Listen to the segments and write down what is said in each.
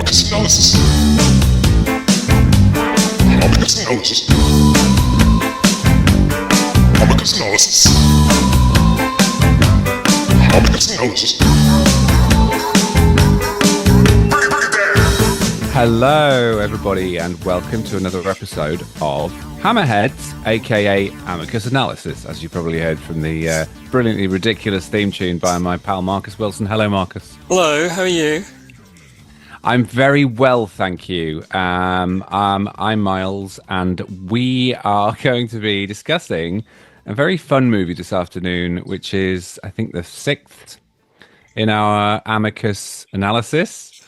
Amicus analysis. Amicus analysis. Amicus analysis. Amicus analysis. Hello, everybody, and welcome to another episode of Hammerheads, aka Amicus Analysis, as you probably heard from the brilliantly ridiculous theme tune by my pal Marcus Wilson. Hello, Marcus. Hello, how are you? I'm very well, thank you. I'm Miles, and we are going to be discussing a very fun movie this afternoon, which is, I think, the sixth in our Amicus Analysis.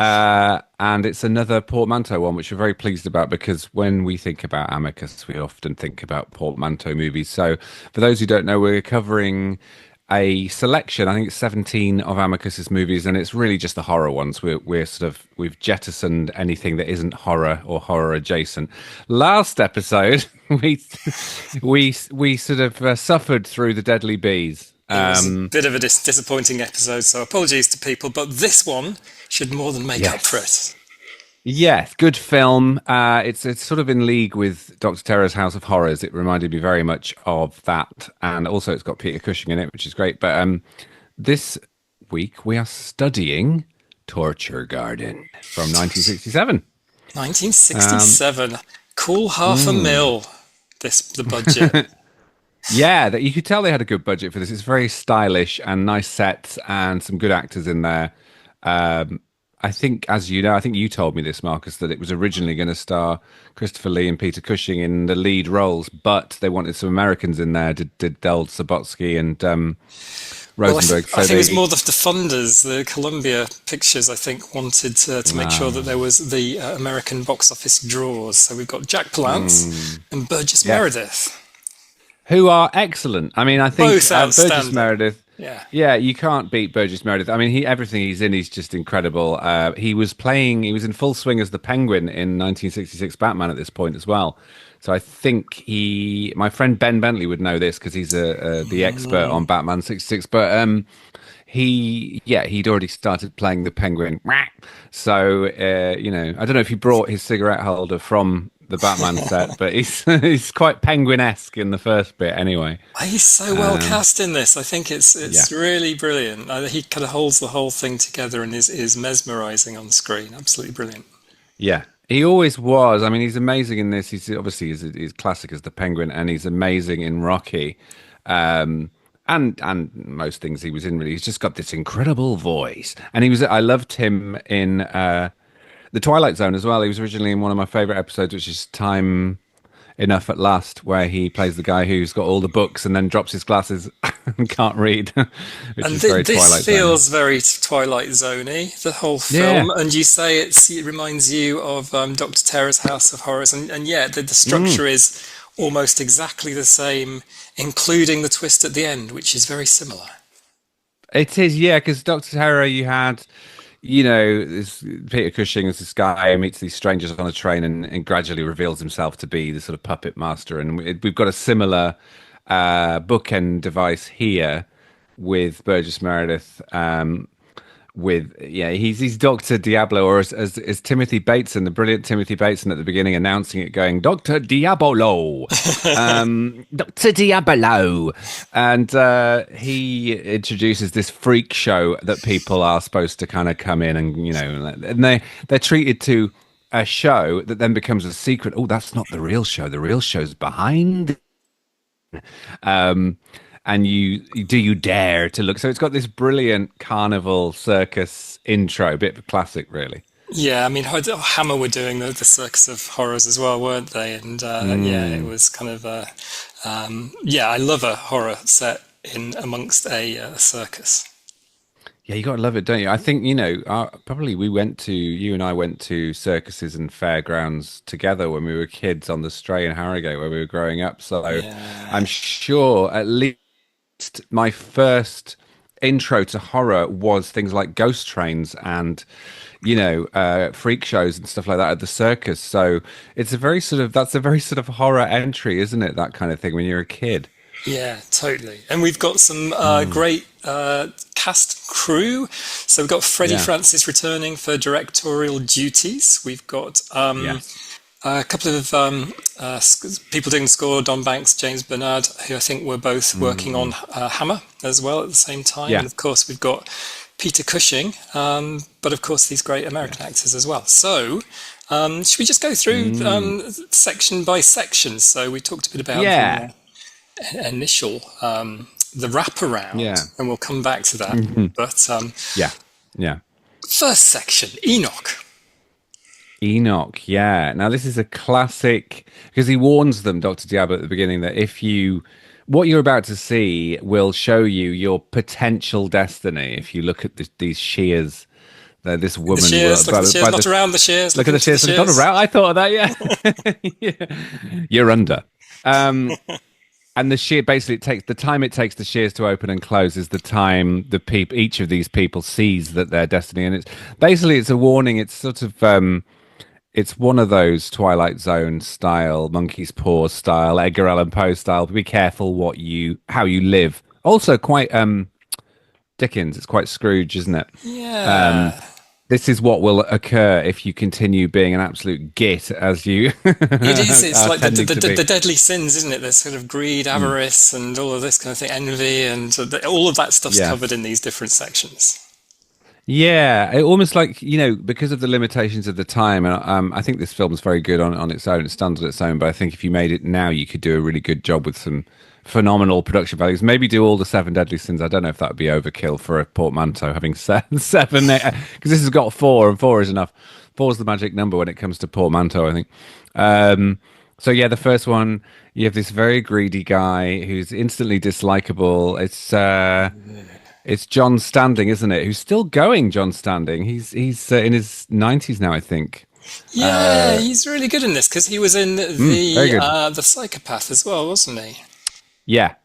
And it's another portmanteau one, which we're very pleased about, because when we think about Amicus, we often think about portmanteau movies. So for those who don't know, we're covering a selection, I think it's 17 of Amicus's movies, and it's really just the horror ones. We've jettisoned anything that isn't horror or horror adjacent. Last episode, we sort of suffered through the Deadly Bees. It was a bit of a disappointing episode, so apologies to people, but this one should more than make up for it. Yes, good film. It's sort of in league with Dr. Terror's House of Horrors. It reminded me very much of that, and also it's got Peter Cushing in it, which is great. But this week we are studying Torture Garden from 1967. 1967. Cool $500,000, the budget. Yeah, that you could tell they had a good budget for this. It's very stylish and nice sets and some good actors in there. I think, as you know, I think you told me this, Marcus, that it was originally going to star Christopher Lee and Peter Cushing in the lead roles, but they wanted some Americans in there. Did Del Subotsky and Rosenberg. I think it was more the funders, the Columbia Pictures, I think, wanted to make sure that there was the American box office draws. So we've got Jack Palance and Burgess Meredith. Who are excellent. I mean, I think Burgess Meredith. Yeah, you can't beat Burgess Meredith. I mean, everything he's in, he's just incredible. He was in full swing as the Penguin in 1966 Batman at this point as well. So I think my friend Ben Bentley would know this because he's the expert on Batman 66. But he'd already started playing the Penguin. So I don't know if he brought his cigarette holder from the Batman set, but he's quite Penguin-esque in the first bit anyway. He's so well cast in this. I think it's really brilliant. He kind of holds the whole thing together and is mesmerizing on screen. Absolutely brilliant. Yeah, he always was. I mean, he's amazing in this. He's obviously he's classic as the Penguin, and he's amazing in Rocky. And most things he was in, really. He's just got this incredible voice. And I loved him in The Twilight Zone as well. He was originally in one of my favorite episodes, which is Time Enough at Last, where he plays the guy who's got all the books and then drops his glasses and can't read. This feels very Twilight Zone-y, the whole film. And you say it reminds you of Dr. Terror's House of Horrors, and yet the structure is almost exactly the same, including the twist at the end, which is very similar. It is, yeah, because Dr. Terror, you had, this Peter Cushing as this guy who meets these strangers on a train and gradually reveals himself to be the sort of puppet master. And we've got a similar bookend device here with Burgess Meredith. He's Dr. Diablo, or as Timothy Bateson, the brilliant Timothy Bateson at the beginning, announcing it, going, Dr. Diabolo, Dr. Diabolo. And he introduces this freak show that people are supposed to kind of come in and they're treated to a show that then becomes a secret. Oh, that's not the real show. The real show's behind. And you dare to look? So it's got this brilliant carnival circus intro, a bit of a classic, really. Yeah, I mean, Hammer were doing the Circus of Horrors as well, weren't they? And it was kind of I love a horror set in amongst a circus. Yeah, you got to love it, don't you? I think, probably you and I went to circuses and fairgrounds together when we were kids on the Stray in Harrogate where we were growing up. So I'm sure at least my first intro to horror was things like ghost trains and freak shows and stuff like that at the circus. So that's a very sort of horror entry, isn't it? That kind of thing when you're a kid. Yeah, totally. And we've got some great cast crew. So we've got Freddie Yeah. Francis returning for directorial duties. We've got Yes. a couple of people doing the score, Don Banks, James Bernard, who I think were both working on Hammer as well at the same time. Yeah. And of course, we've got Peter Cushing, but of course, these great American actors as well. So, should we just go through section by section? So, we talked a bit about Yeah. the initial, the wraparound, Yeah. and we'll come back to that. But Yeah. Yeah. first section, Enoch. Enoch, yeah. Now this is a classic because he warns them, Dr. Diablo, at the beginning that what you're about to see will show you your potential destiny. If you look at these shears, this woman, The shears, look at the shears, not around the shears. Look at the shears, not around. I thought of that, yeah. Yeah. You're under. And the shear basically the time it takes the shears to open and close is the time each of these people sees that their destiny, and it's a warning. It's sort of it's one of those Twilight Zone style, Monkey's Paw style, Edgar Allan Poe style. Be careful how you live. Also, quite Dickens. It's quite Scrooge, isn't it? Yeah. This is what will occur if you continue being an absolute git as you. It is. It's like the deadly sins, isn't it? There's sort of greed, avarice, and all of this kind of thing, envy, and all of that stuff's covered in these different sections. Yeah, it almost like, because of the limitations of the time, and I think this film is very good on its own. It stands on its own, but I think if you made it now, you could do a really good job with some phenomenal production values. Maybe do all the 7 deadly sins. I don't know if that would be overkill for a portmanteau having seven, because this has got 4, and 4 is enough. 4 is the magic number when it comes to portmanteau, I think. So yeah, the first one, you have this very greedy guy who's instantly dislikable. It's John Standing, isn't it? Who's still going, John Standing. He's in his 90s now, I think. Yeah, he's really good in this because he was in the Psychopath as well, wasn't he? Yeah.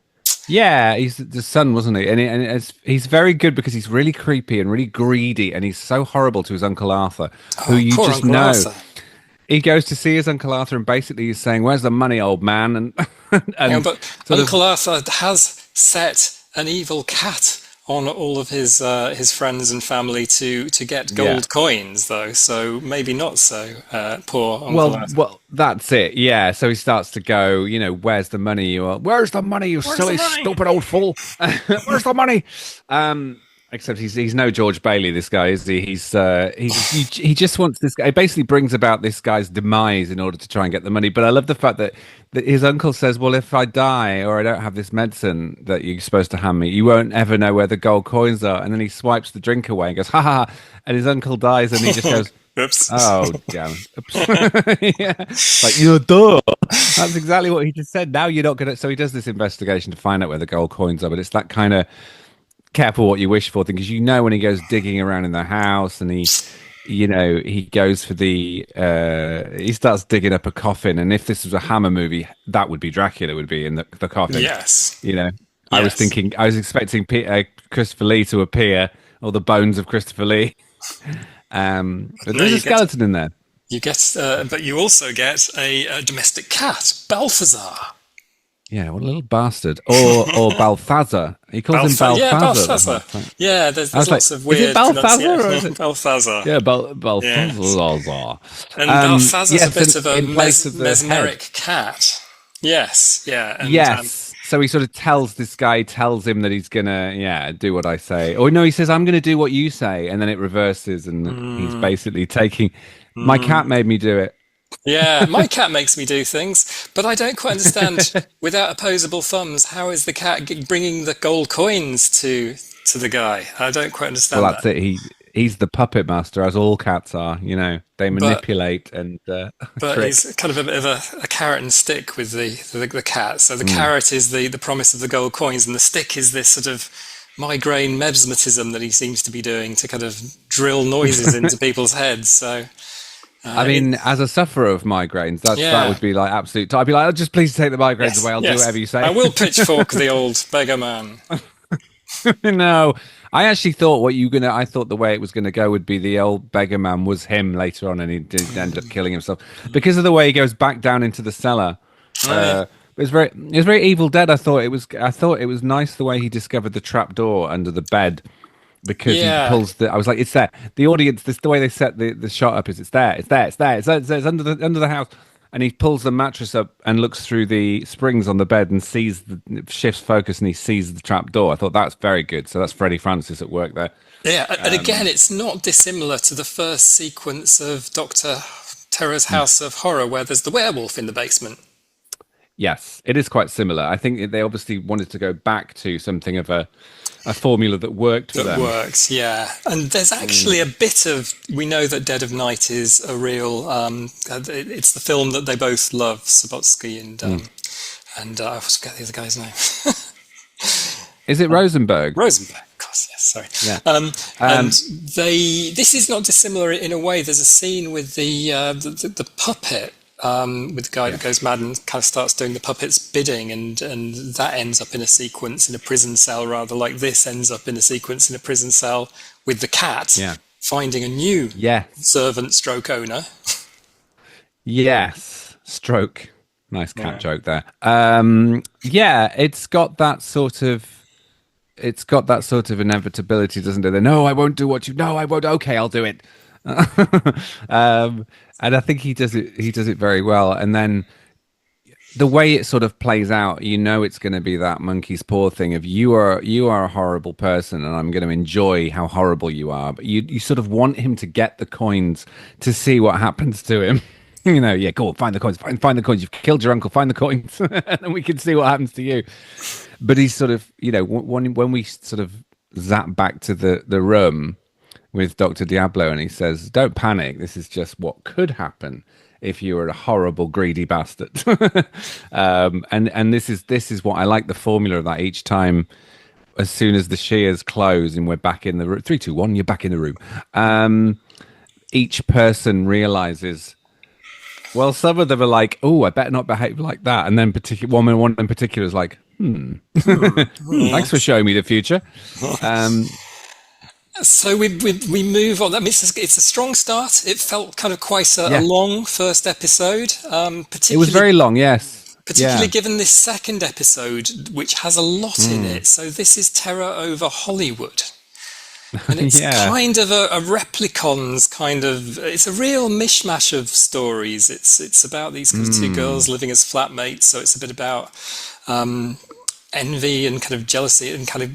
Yeah, he's the son, wasn't he? And he's very good because he's really creepy and really greedy, and he's so horrible to his Uncle Arthur, who you just know. Arthur. He goes to see his Uncle Arthur and basically he's saying, "Where's the money, old man?" And but Uncle Arthur has set an evil cat on all of his friends and family to get gold coins, though. So maybe not so poor Uncle Arthur. Well, that's it. Yeah. So he starts to go, where's the money? Where's the money, you silly, stupid old fool? Where's the money? Except he's no George Bailey, this guy, is he? He just wants this guy. He basically brings about this guy's demise in order to try and get the money. But I love the fact that his uncle says, well, if I die or I don't have this medicine that you're supposed to hand me, you won't ever know where the gold coins are. And then he swipes the drink away and goes, ha ha ha. And his uncle dies and he just goes, oops. Oh, damn. Yeah. Like, duh. That's exactly what he just said. Now you're not going to. So he does this investigation to find out where the gold coins are. But it's that kind of careful what you wish for thing, because when he goes digging around in the house and he goes for he starts digging up a coffin, and if this was a Hammer movie, that would be Dracula would be in the coffin. Yes. I was expecting Christopher Lee to appear, or the bones of Christopher Lee. But there's a skeleton in there. You get, but you also get a domestic cat, Balthazar. Yeah, what a little bastard. Or Balthazar. He calls him Balthazar. Yeah, Balthazar. Yeah, there's lots of weird. Is it Balthazar? Or is it? Balthazar. Yeah, Balthazar. Yes. And Balthazar's a bit of a mesmeric cat. Yes, yeah. And, yes. So he sort of tells him that he's going to, do what I say. Or no, he says, I'm going to do what you say. And then it reverses, and he's basically taking, my cat made me do it. Yeah, my cat makes me do things, but I don't quite understand, without opposable thumbs, how is the cat bringing the gold coins to the guy? I don't quite understand that's it. He's the puppet master, as all cats are, They manipulate and But trick. he's kind of a bit of a carrot and stick with the cat. So the carrot is the promise of the gold coins, and the stick is this sort of migraine mesmerism that he seems to be doing to kind of drill noises into people's heads. So... I mean, as a sufferer of migraines, that would be like absolute. I'd be like, just please take the migraines away. I'll do whatever you say. I will pitchfork the old beggar man. No, I actually thought I thought the way it was going to go would be the old beggar man was him later on, and he did end up killing himself because of the way he goes back down into the cellar. It was very Evil Dead. I thought it was nice the way he discovered the trap door under the bed, because he Yeah. pulls the. I was like, it's there. The audience, the way they set the shot up is it's there, it's under the house, and he pulls the mattress up and looks through the springs on the bed and shifts focus, and he sees the trap door. I thought that's very good. So that's Freddie Francis at work there. Yeah, and again, it's not dissimilar to the first sequence of Dr. Terror's House of Horror, where there's the werewolf in the basement. Yes, it is quite similar. I think they obviously wanted to go back to something of a formula that worked for them. That works, yeah. And there's actually a bit of, we know that Dead of Night is a real, it's the film that they both love, Subotsky and I always forget the other guy's name. Is it Rosenberg? Rosenberg, of course, yes, sorry. Yeah. And this is not dissimilar in a way. There's a scene with the puppet, with the guy that goes mad and kind of starts doing the puppet's bidding, and that ends up in a sequence in a prison cell, rather like this ends up in a sequence in a prison cell with the cat finding a new servant stroke owner. Yes, stroke. Nice cat joke there. It's got that sort of inevitability, doesn't it? No, I won't do what you. No, I won't. Okay, I'll do it. And I think he does it. He does it very well. And then the way it sort of plays out, you know, it's going to be that monkey's paw thing of you are a horrible person, and I'm going to enjoy how horrible you are. But you sort of want him to get the coins to see what happens to him. You know, go on, find the coins, find the coins. You've killed your uncle, find the coins, and then we can see what happens to you. But he's sort of, you know, when we sort of zap back to the room with Dr. Diablo, and he says, "Don't panic. This is just what could happen if you were a horrible, greedy bastard." And this is what I like, the formula of that each time. As soon as the shears close and we're back in the room, 3, 2, 1, you're back in the room. Each person realizes. Well, some of them are like, "Oh, I better not behave like that," and then one in particular is like, "Thanks for showing me the future." So we move on. That means it's a strong start. It felt kind of quite a long first episode. It was very long, yes. Particularly given this second episode, which has a lot in it. So this is Terror Over Hollywood. And it's kind of a Replicons kind of. It's a real mishmash of stories. It's about these kind of two girls living as flatmates. So it's a bit about envy and kind of jealousy, and kind of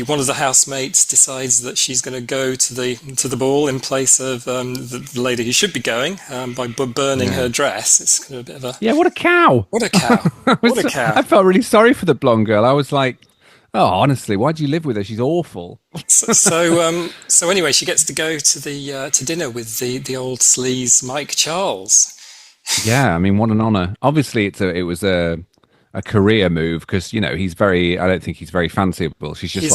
one of the housemates decides that she's going to go to the ball in place of the lady who should be going by burning her dress. It's kind of a bit of a what a cow! What a cow! What a cow! I felt really sorry for the blonde girl. I was like, oh, honestly, why'd you live with her? She's awful. So anyway, she gets to go to the to dinner with the old sleaze Mike Charles. Yeah, I mean, what an honor. Obviously, it was a career move, because, you know, I don't think he's very fanciable. She's just he's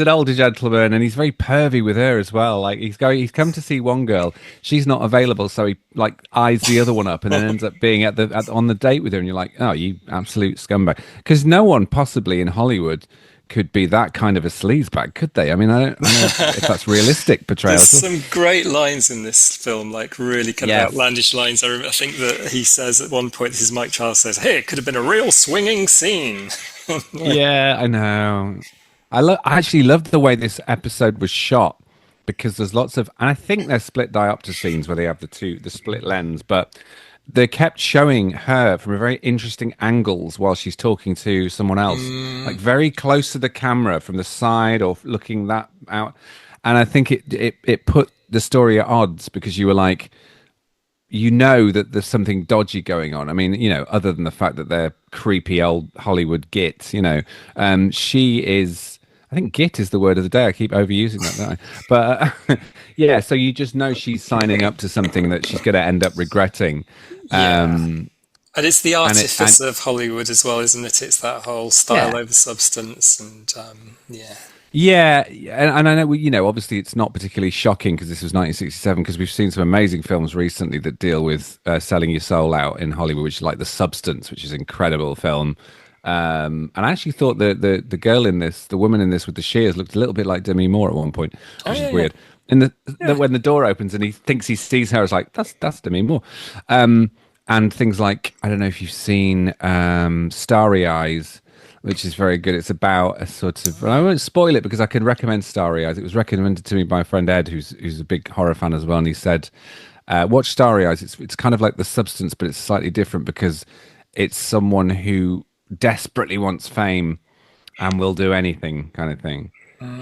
an older gentleman, and he's very pervy with her as well. Like he's come to see one girl, she's not available, so he like eyes the other one up, and then ends up being on the date with her, and you're like, oh, you absolute scumbag. Because no one possibly in Hollywood could be that kind of a sleazebag, could they? I mean, I don't know if that's realistic portrayal. There's some great lines in this film, like really kind of outlandish lines. I think that he says at one point, this is Mike Charles says, "Hey, it could have been a real swinging scene." Yeah, I know. I actually loved the way this episode was shot, because there's lots of, and I think there's split diopter scenes where they have the split lens, but they kept showing her from a very interesting angles while she's talking to someone else, like very close to the camera from the side or looking that out. And I think it put the story at odds, because you were like, you know that there's something dodgy going on. I mean, you know, other than the fact that they're creepy old Hollywood gits, you know, she is, I think git is the word of the day. I keep overusing that, don't I? But yeah, so you just know she's signing up to something that she's going to end up regretting. And it's the artifice of Hollywood as well, isn't it? It's that whole style over substance, and Yeah, and I know, you know, obviously it's not particularly shocking because this was 1967, because we've seen some amazing films recently that deal with selling your soul out in Hollywood, which is like The Substance, which is an incredible film. And I actually thought the girl in this, the woman in this with the shears, looked a little bit like Demi Moore at one point, which is weird. And when the door opens and he thinks he sees her, it's like, that's Demi Moore. And things like, I don't know if you've seen Starry Eyes, which is very good. It's about a sort of, and I won't spoil it because I can recommend Starry Eyes. It was recommended to me by a friend Ed, who's a big horror fan as well, and he said, watch Starry Eyes. It's kind of like The Substance, but it's slightly different because it's someone who desperately wants fame and will do anything, kind of thing.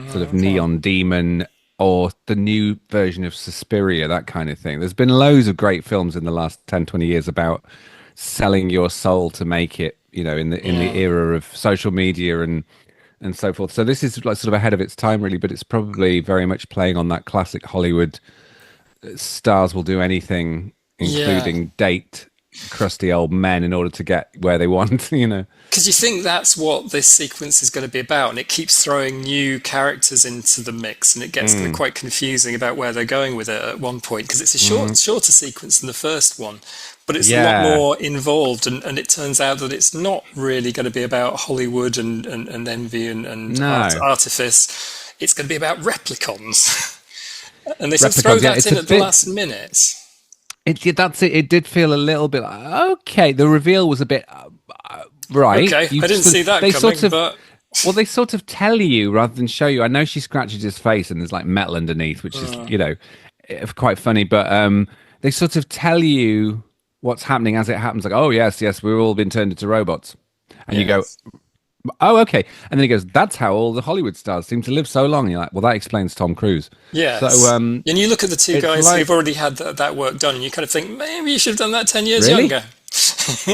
Sort of Neon Demon, or the new version of Suspiria, that kind of thing. There's been loads of great films in the last 10, 20 years about selling your soul to make it, in the era of social media and so forth. So this is like sort of ahead of its time, really, but it's probably very much playing on that classic Hollywood stars will do anything, including date crusty old men in order to get where they want, Because you think that's what this sequence is going to be about, and it keeps throwing new characters into the mix, and it gets quite confusing about where they're going with it at one point, because it's a shorter sequence than the first one, but it's a lot more involved, and it turns out that it's not really going to be about Hollywood and envy and artifice. It's going to be about replicons. And they sort of throw that in at the last minute. That's it. It did feel a little bit like, okay. The reveal was a bit right. Okay, I didn't see that coming. But well, they sort of tell you rather than show you. I know she scratches his face and there's like metal underneath, which is quite funny. But they sort of tell you what's happening as it happens. Like, oh yes, we've all been turned into robots, and you go, oh, okay. And then he goes, that's how all the Hollywood stars seem to live so long. You're like, well, that explains Tom Cruise. Yeah. So, and you look at the two guys who've already had that work done, and you kind of think, maybe you should have done that 10 years younger.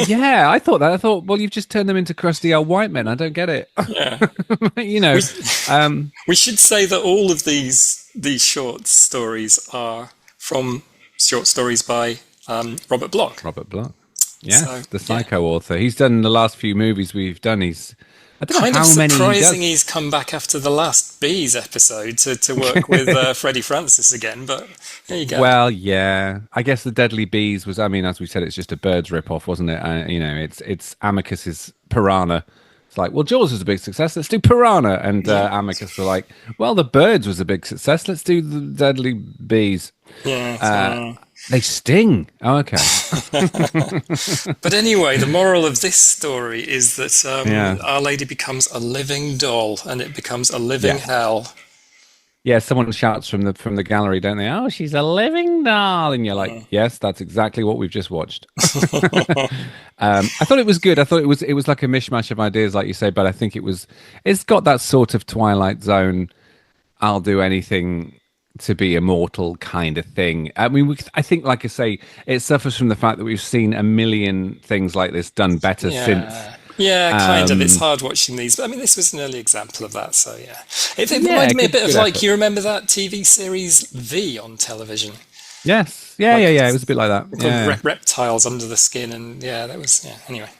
Yeah, I thought that. I thought, well, you've just turned them into crusty old white men. I don't get it. Yeah. We should say that all of these short stories are from short stories by Robert Bloch. Robert Bloch. Yes, the Psycho author. He's done the last few movies we've done. I don't know how many. Surprising he's come back after the last Bees episode to work with Freddie Francis again, but there you go. Well, yeah. I guess the Deadly Bees was, as we said, it's just a Birds rip-off, wasn't it? It's Amicus's Piranha. It's like, well, Jaws was a big success, let's do Piranha. And Amicus were like, well, the Birds was a big success, let's do the Deadly Bees. Yeah. They sting. Oh, okay. But anyway, the moral of this story is that Our Lady becomes a living doll, and it becomes a living hell. Yeah, someone shouts from the gallery, don't they? Oh, she's a living doll, and you're like, yes, that's exactly what we've just watched. I thought it was good. I thought it was like a mishmash of ideas, like you say, but I think it's got that sort of Twilight Zone, I'll do anything to be immortal kind of thing. I mean, I think, like I say, it suffers from the fact that we've seen a million things like this done better since. Yeah, kind of. It's hard watching these, but I mean, this was an early example of that. So yeah, it reminded me a bit of like, you remember that TV series V on television? Yes, yeah. It was a bit like that. Reptiles under the skin, and that was anyway.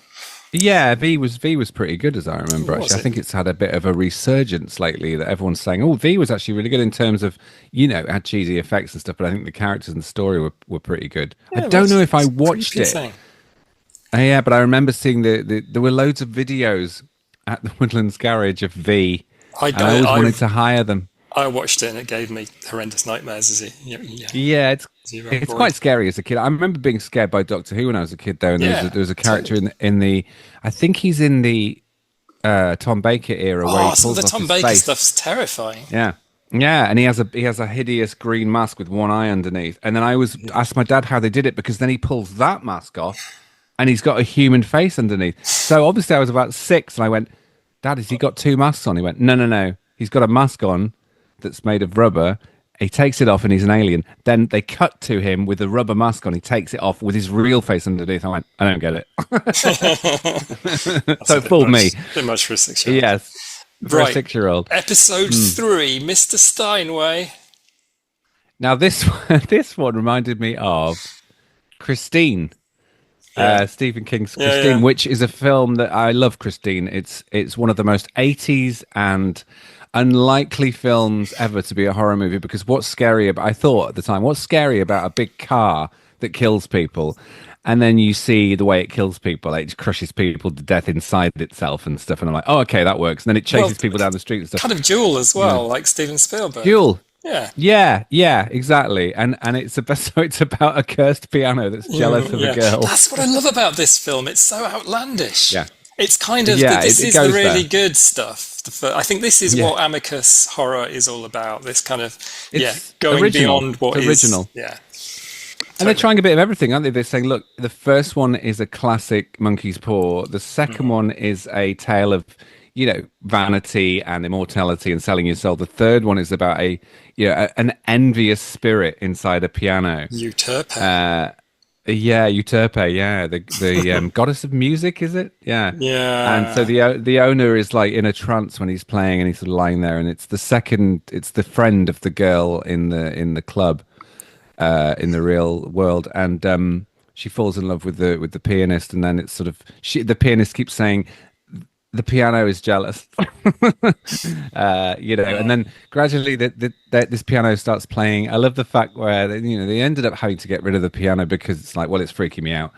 Yeah, V was pretty good, as I remember. Actually, I think it's had a bit of a resurgence lately. That everyone's saying, "Oh, V was actually really good in terms of, it had cheesy effects and stuff." But I think the characters and the story were pretty good. I don't know if I watched it. Yeah, but I remember seeing there were loads of videos at the Woodlands Garage of V. I always wanted to hire them. I watched it and it gave me horrendous nightmares. It's quite scary as a kid. I remember being scared by Doctor Who when I was a kid, though. And there was a character in the, I think he's in the Tom Baker era where he pulls the off Tom his Baker face. stuff's terrifying. Yeah, and he has a hideous green mask with one eye underneath. And then I always asked my dad how they did it, because then he pulls that mask off and he's got a human face underneath. So obviously I was about 6 and I went, Dad, has he got 2 masks on? He went, no. He's got a mask on that's made of rubber. He takes it off and he's an alien. Then they cut to him with a rubber mask on. He takes it off with his real face underneath. I went, I don't get it. So it fooled me. A bit much for a 6-year-old. Yes, for a 6-year-old. Episode 3, Mr. Steinway. Now this one reminded me of Christine. Stephen King's Christine, which is a film that I love. Christine, it's one of the most 80s and unlikely films ever to be a horror movie, because what's scary about, I thought at the time, what's scary about a big car that kills people, and then you see the way it kills people, it crushes people to death inside itself and stuff, and I'm like, oh, okay, that works. And then it chases people down the street and stuff. Kind of Jewel as well, like Steven Spielberg. Jewel. Yeah. Yeah, exactly. And it's about so it's about a cursed piano that's jealous of a Yeah, girl. that's what I love about this film. It's so outlandish. Yeah, It's kind of yeah, this it is the goes really there. good stuff. I think this is Yeah, what Amicus horror is all about. This kind of it's going original. beyond It's what is original. And they're totally. trying a bit of everything, aren't they? They're saying, look, the first one is a classic monkey's paw. The second Mm. one is a tale of, vanity and immortality and selling your soul. The third one is about an envious spirit inside a piano. Euterpe. Uh, yeah, Euterpe, yeah, the goddess of music, is it? Yeah. And so Yeah. the owner is like in a trance when he's playing, and he's sort of lying there, and it's the friend of the girl in the club, in the real world, and she falls in love with the pianist, and then it's sort of the pianist keeps saying the piano is jealous, and then gradually this piano starts playing. I love the fact where they ended up having to get rid of the piano because it's like, well, it's freaking me out.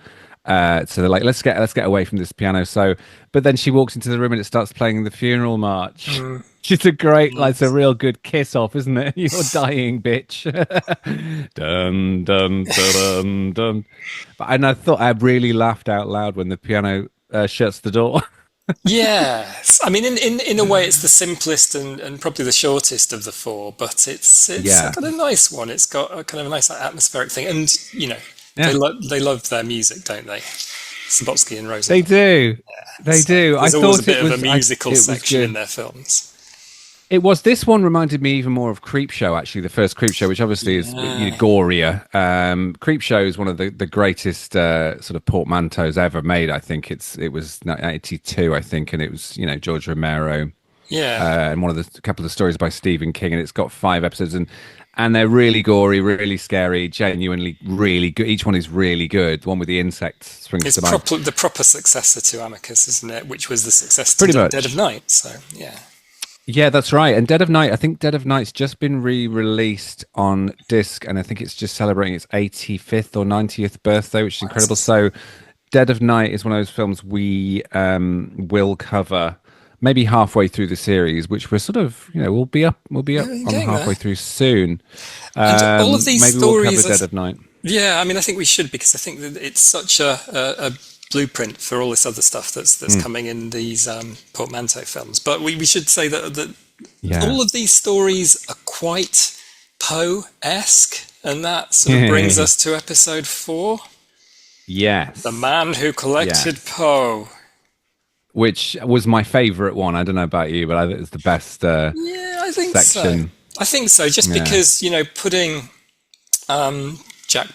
So they're like, let's get away from this piano. So, but then she walks into the room and it starts playing the funeral march. Mm. It's a great, like, it's a Nice. real good kiss off, isn't it? You're dying, bitch. Dun dun dun dun dun. And I thought I really laughed out loud when the piano shuts the door. Yes, I mean, in a way, it's the simplest and probably the shortest of the four, but it's Yeah, got a nice one. It's got a kind of a nice atmospheric thing, and yeah, they love their music, don't they? Sabotsky and they Rosenberg. do. They So do. I there's always a thought bit of a musical it was section in good. their films. It was this one reminded me even more of Creepshow, actually, the first Creepshow, which obviously is Yeah, gorier. Creepshow is one of the greatest sort of portmanteaus ever made. I think it was 1982, I think, and it was George Romero, yeah. and a couple of the stories by Stephen King, and it's got 5 episodes, and they're really gory, really scary, genuinely really good. Each one is really good. The one with the insects springs It's to mind. the proper successor to Amicus, isn't it? Which was the successor Pretty to Dead of much. Night. So yeah, Yeah, that's right. And Dead of Night, I think Dead of Night's just been re-released on disc, and I think it's just celebrating its 85th or 90th birthday, which is incredible. nice. So, Dead of Night is one of those films we will cover maybe halfway through the series, which we're sort of, we'll be up Yeah, you're on getting there. halfway through soon. And all of these Maybe we'll cover stories Dead of Night. yeah, I mean, I think we should because I think that it's such a blueprint for all this other stuff that's coming in these portmanteau films. But we should say that Yeah. all of these stories are quite Poe-esque, and that sort of brings us to episode 4, Yes. The Man Who Yeah. Collected Poe. Which was my favorite one. I don't know about you, but I think it's the best Yeah, I think so. section. I think so, just Yeah. because, putting Jack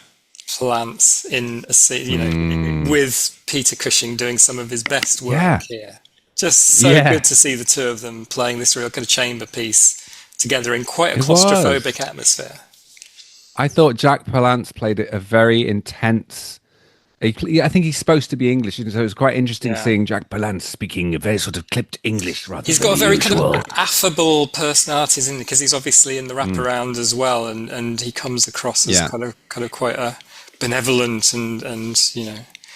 Palance in a scene, with Peter Cushing doing some of his best work Yeah. here. Just so Yeah. good to see the two of them playing this real kind of chamber piece together in quite a It was. claustrophobic atmosphere. I thought Jack Palance played a very intense. I think he's supposed to be English, so it was quite interesting Yeah. seeing Jack Palance speaking a very sort of clipped English rather He's than got a very kind usual. of affable personality, isn't he? Because he's obviously in the wraparound as well, and he comes across as Yeah. kind of quite a benevolent and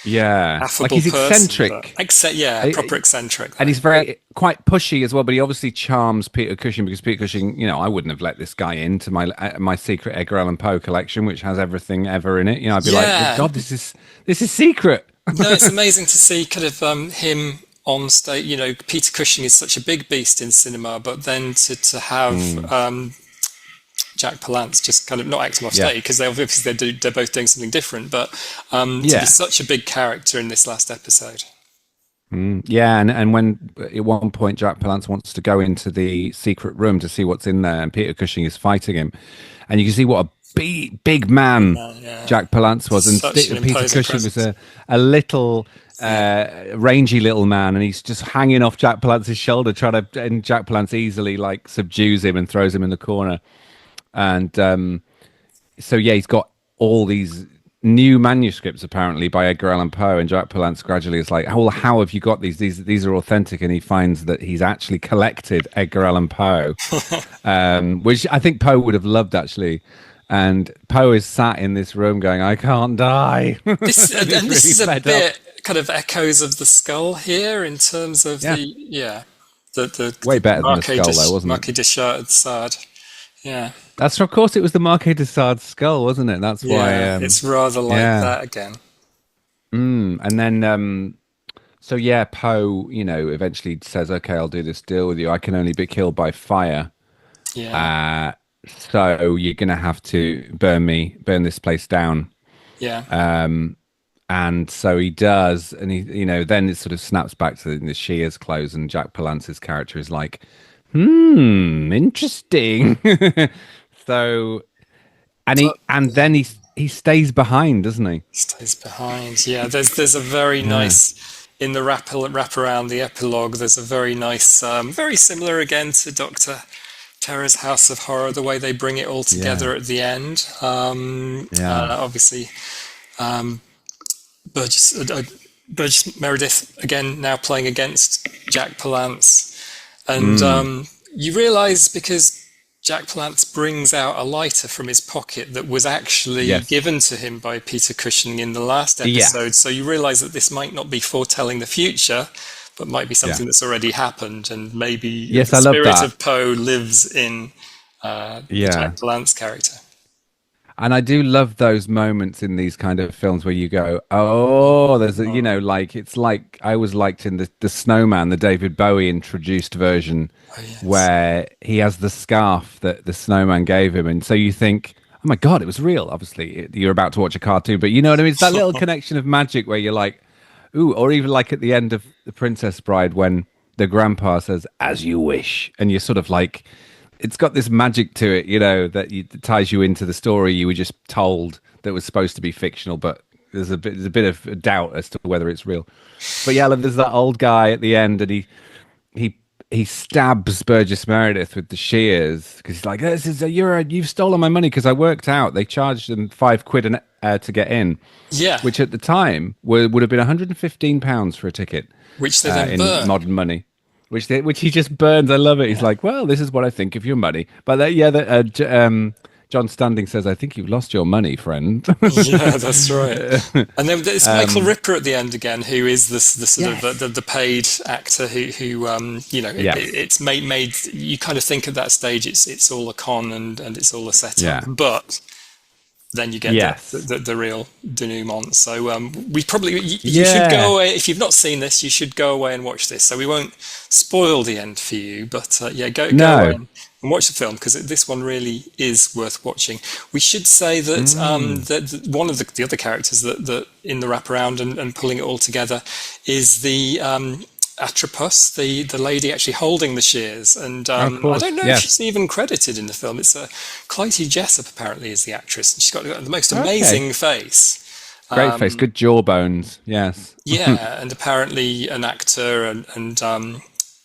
Yeah, like affable he's person. eccentric, Proper eccentric. and he's very quite pushy as well. But he obviously charms Peter Cushing because Peter Cushing, I wouldn't have let this guy into my secret Edgar Allan Poe collection, which has everything ever in it. I'd be like, Yeah. oh, God, this is secret. No, it's amazing to see kind of him on stage. Peter Cushing is such a big beast in cinema, but then to have Jack Palance just kind of not act him off Yeah. stage because they're both doing something different, but to Yeah. be such a big character in this last episode. Yeah, and when at one point Jack Palance wants to go into the secret room to see what's in there, and Peter Cushing is fighting him, and you can see what a big man Yeah. Jack Palance was, and Such an Peter imposing Cushing was presence. a little rangy little man, and he's just hanging off Jack Palance's shoulder, and Jack Palance easily like subdues him and throws him in the corner, and so yeah, he's got all these new manuscripts apparently by Edgar Allan Poe, and Jack Palance gradually is like, "Oh, how have you got these? These are authentic." And he finds that he's actually collected Edgar Allan Poe, which I think Poe would have loved actually. And Poe is sat in this room going, "I can't die." This He's and this really is a fed bit up. kind of echoes of the skull here in terms of Yeah, the way better than the Marquis skull though, wasn't it? Marquis de Sade Yeah. That's of course it was the Marquis de Sade's skull, wasn't it? That's why. Yeah, it's rather like Yeah. that again. And then so yeah, Poe, eventually says, "Okay, I'll do this deal with you. I can only be killed by fire. Yeah. Uh, so you're gonna have to burn this place down." Yeah. And so he does, and then it sort of snaps back to the Shears clothes, and Jack Palance's character is like, interesting. So, But and then he stays behind, doesn't he? stays behind. Yeah, there's a very Yeah. nice in the wrap around the epilogue. There's a very nice, very similar again to Doctor Terror's House of Horror. The way they bring it all together Yeah. at the end. Yeah. Obviously, Burgess, Burgess Meredith again now playing against Jack Palance, and you realise because Jack Palance brings out a lighter from his pocket that was actually Yes. given to him by Peter Cushing in the last Yeah. episode. So you realise that this might not be foretelling the future, but might be something Yeah. that's already happened, and maybe Yes, the I love spirit that. of Poe lives in the Yeah. Jack Palance character. And I do love those moments in these kind of films where you go, oh, there's a, like it's like I was liked in the Snowman, the David Bowie introduced version, Oh yes. where he has the scarf that the snowman gave him, and so you think, oh my God, it was real. Obviously, you're about to watch a cartoon, but you know what I mean. It's that little connection of magic where you're like, ooh, or even like at the end of The Princess Bride when the grandpa says, "As you wish," and you're sort of like it's got this magic to it, that ties you into the story you were just told that was supposed to be fictional, but there's a bit of doubt as to whether it's real. But yeah, there's that old guy at the end, and he he stabs Burgess Meredith with the shears because he's like, you've stolen my money because I worked out they charged them £5 to get in, Yeah, which at the time would have been £115 for a ticket which they then in burn. modern money. Which he just burns. I love it. He's Yeah. like, well, this is what I think of your money. But John Standing says, I think you've lost your money, friend. Yeah, that's right. And then there's Michael Ripper at the end again, who is the sort Yes. of the paid actor who Yeah. it's made you kind of think at that stage it's all a con and it's all a setup, Yeah. but then you get Yes. the real denouement. So we probably you Yeah. should go away if you've not seen this. You should go away and watch this. So we won't spoil the end for you, but go No. away and watch the film because this one really is worth watching. We should say that that one of the other characters that in the wraparound and pulling it all together is the Atropos, the lady actually holding the shears, and Of course, I don't know if yes. she's even credited in the film. It's Clytie Jessup apparently is the actress, and she's got the most Okay. amazing face. Great face, good jawbones. Yes. Yeah, and apparently an actor, and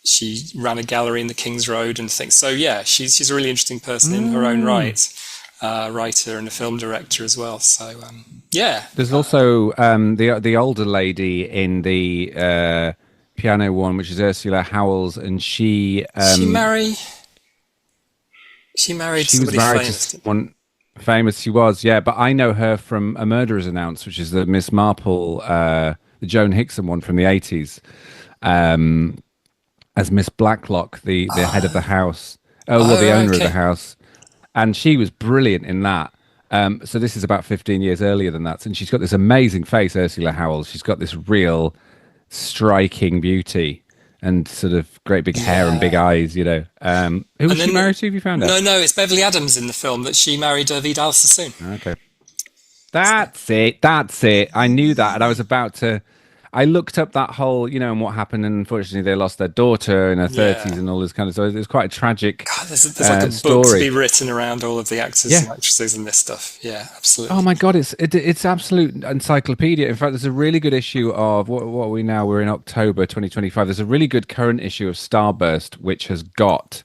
she ran a gallery in the King's Road and things. So yeah, she's a really interesting person in her own right, writer and a film director as well. So yeah, There's also the older lady in the piano one, which is Ursula Howells, and she she married was somebody married famous. to someone famous. She was, yeah, but I know her from A Murderer's Announced, which is the Miss Marple, the Joan Hickson one from the 80s, as Miss Blacklock, the head of the house. The owner of okay. the house, and she was brilliant in that. So this is about 15 years earlier than that, and she's got this amazing face, Ursula Howells. She's got this real striking beauty and sort of great big hair and big eyes, Who was she married to? Have you found out? No, it's Beverly Adams in the film that she married Vidal Sassoon. Okay. That's it. I knew that, and I was about to. I looked up that whole, and what happened, and unfortunately they lost their daughter in her 30s and all this kind of stuff. It was quite a tragic God, there's like a book story. to be written around all of the actors and actresses and this stuff. Yeah, absolutely. Oh my God, it's absolute encyclopedia. In fact, there's a really good issue of what are we now? We're in October 2025. There's a really good current issue of Starburst, which has got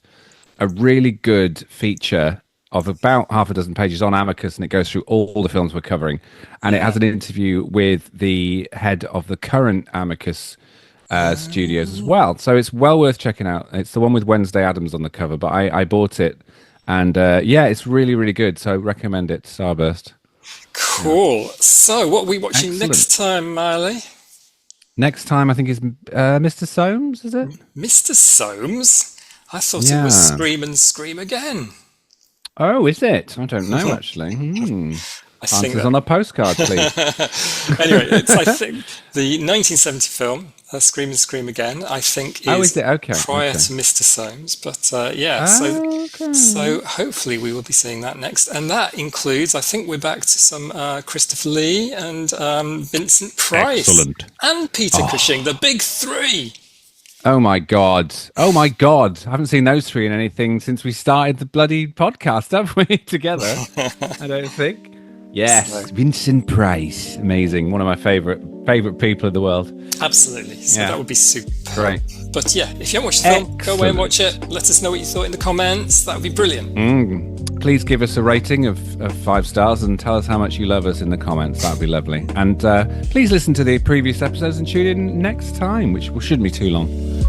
a really good feature of about half a dozen pages on Amicus, and it goes through all the films we're covering. And it has an interview with the head of the current Amicus studios as well. So it's well worth checking out. It's the one with Wednesday Addams on the cover, but I bought it. And it's really, really good. So recommend it, Starburst. Cool. So what are we watching Excellent. next time, Miley? Next time, I think, is Mr. Soames, is it? Mr. Soames? I thought it was Scream and Scream Again. Oh, is it? I don't know, actually. I think Answers on a postcard, please. Anyway, I think the 1970 film, Scream and Scream Again, I think is it? Okay. prior to Mr. Soames. But so hopefully we will be seeing that next. And that includes, I think we're back to some Christopher Lee and Vincent Price. Excellent. And Peter Cushing, the big three. Oh my God. I haven't seen those three in anything since we started the bloody podcast, have we, together? I don't think. Yes, Vincent Price. Amazing. One of my favorite people in the world. Absolutely. So that would be super. Great. But yeah, if you haven't watched the film, go away and watch it. Let us know what you thought in the comments. That would be brilliant. Please give us a rating of 5 stars and tell us how much you love us in the comments. That would be lovely. And please listen to the previous episodes and tune in next time, which shouldn't be too long.